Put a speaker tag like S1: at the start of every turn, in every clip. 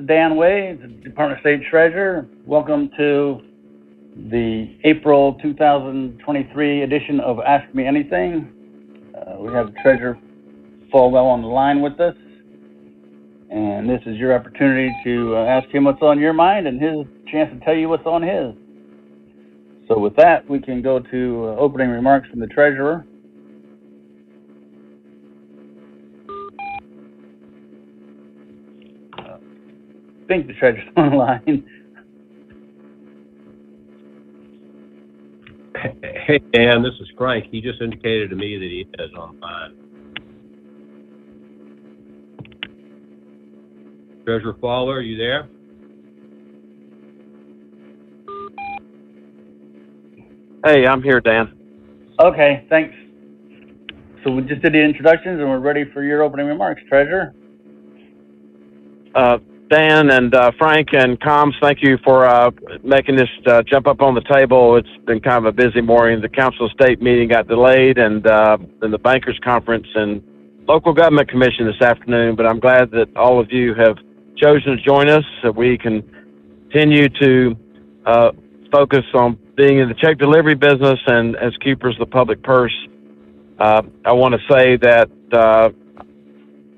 S1: is Dan Way, the Department of State Treasurer. Welcome to the April 2023 edition of Ask Me Anything. We have Treasurer Falwell on the line with us, and this is your opportunity to ask him what's on your mind and his chance to tell you what's on his. So with that, we can go to opening remarks from the Treasurer. I think the Treasurer's on the line.
S2: Hey, Dan, this is Frank. He just indicated to me that he is on line. Treasurer Fowler, are you there?
S3: Hey, I'm here, Dan.
S1: Okay, thanks. So we just did the introductions and we're ready for your opening remarks, Treasurer.
S3: Dan and Frank and Coms, thank you for making this jump up on the table. It's been kind of a busy morning. The Council of State meeting got delayed, and then the Bankers Conference and Local Government Commission this afternoon, but I'm glad that all of you have chosen to join us so we can continue to focus on being in the check delivery business and as keepers of the public purse. I want to say that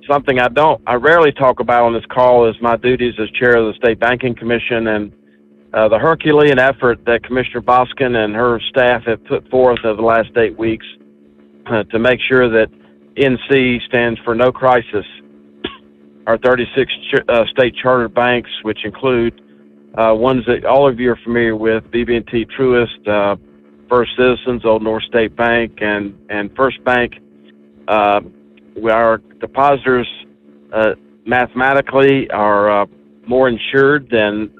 S3: something I rarely talk about on this call is my duties as chair of the State Banking Commission and the Herculean effort that Commissioner Boskin and her staff have put forth over the last 8 weeks to make sure that NC stands for no crisis. Our 36 state chartered banks, which include ones that all of you are familiar with, BB&T Truist, First Citizens, Old North State Bank, and First Bank. Our depositors mathematically are more insured than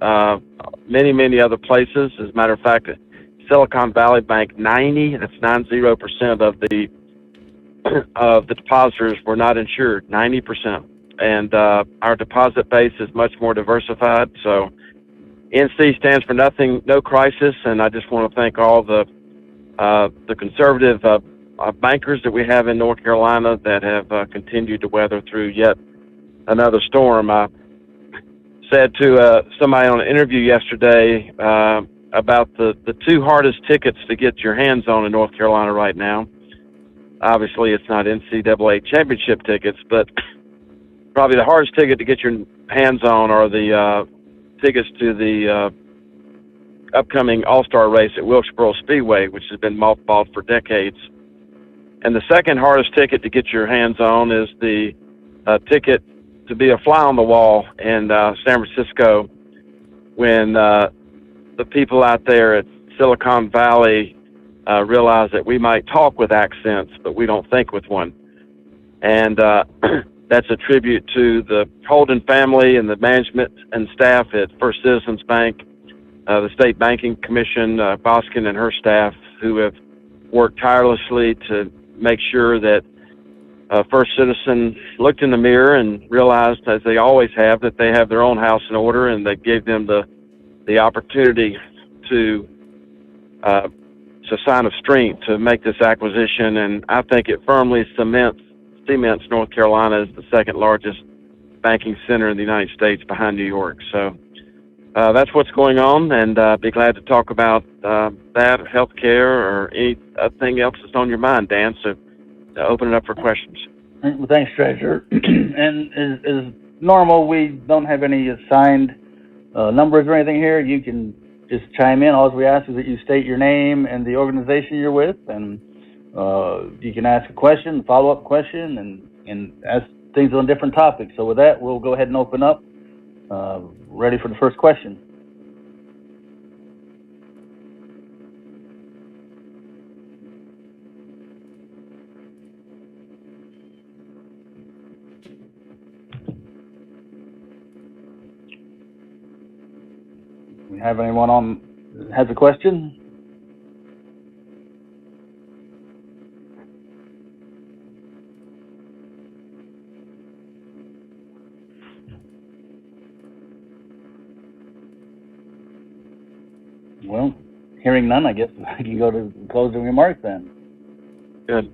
S3: many other places. As a matter of fact, Silicon Valley Bank, 90% of the depositors were not insured, 90%. And our deposit base is much more diversified. So NC stands for nothing, no crisis. And I just want to thank all the conservative bankers that we have in North Carolina that have continued to weather through yet another storm. I said to somebody on an interview yesterday about the two hardest tickets to get your hands on in North Carolina right now. Obviously, it's not NCAA championship tickets, but probably the hardest ticket to get your hands on are the tickets to the upcoming All-Star race at Wilkesboro Speedway, which has been mothballed for decades. And the second hardest ticket to get your hands on is the ticket to be a fly on the wall in San Francisco when the people out there at Silicon Valley realize that we might talk with accents, but we don't think with one. And that's a tribute to the Holden family and the management and staff at First Citizens Bank, the State Banking Commission, Boskin and her staff, who have worked tirelessly to make sure that First Citizen looked in the mirror and realized, as they always have, that they have their own house in order, and they gave them the opportunity to it's a sign of strength to make this acquisition, and I think it firmly cements North Carolina as the second largest banking center in the United States behind New York. So that's what's going on, and I'd be glad to talk about that, healthcare, or anything else that's on your mind, Dan. So open it up for questions.
S1: Well, thanks, Treasurer. And as normal, we don't have any assigned numbers or anything here. You can just chime in. All we ask is that you state your name and the organization you're with, and you can ask a question, follow-up question, and ask things on different topics. So with that, we'll go ahead and open up. Ready for the first question. We have anyone on has a question? Well, hearing none, I guess I can go to closing remarks then.
S3: Good.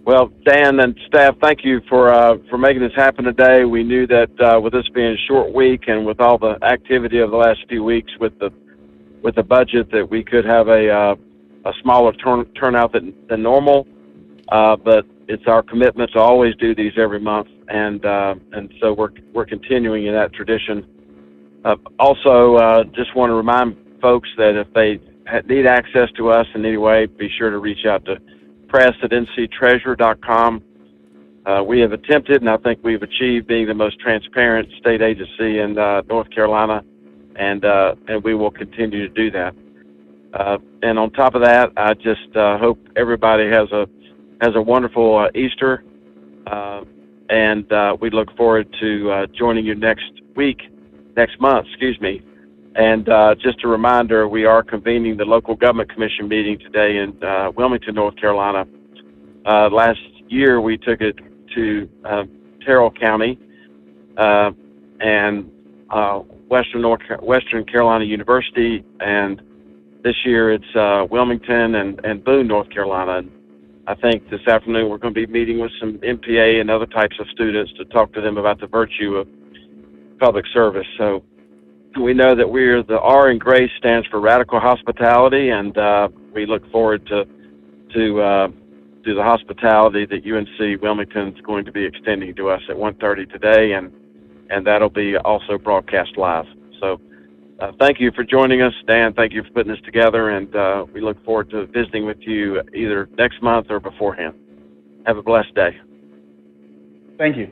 S3: Well, Dan and staff, thank you for making this happen today. We knew that with this being a short week and with all the activity of the last few weeks with the budget, that we could have a smaller turnout than normal. But it's our commitment to always do these every month, and so we're continuing in that tradition. Also, just want to remind folks that if they need access to us in any way, be sure to reach out to press@nctreasurer.com. We have attempted, and I think we've achieved, being the most transparent state agency in North Carolina, and we will continue to do that. And on top of that, I just hope everybody has a wonderful Easter, and we look forward to joining you next month, And just a reminder, we are convening the Local Government Commission meeting today in Wilmington, North Carolina. Last year, we took it to Terrell County and Western Carolina University, and this year it's Wilmington and Boone, North Carolina. And I think this afternoon we're going to be meeting with some MPA and other types of students to talk to them about the virtue of public service. So we know that the R in GRACE stands for Radical Hospitality, and we look forward to the hospitality that UNC Wilmington is going to be extending to us at 1:30 today, and that'll be also broadcast live. So thank you for joining us, Dan. Thank you for putting this together, and we look forward to visiting with you either next month or beforehand. Have a blessed day.
S1: Thank you.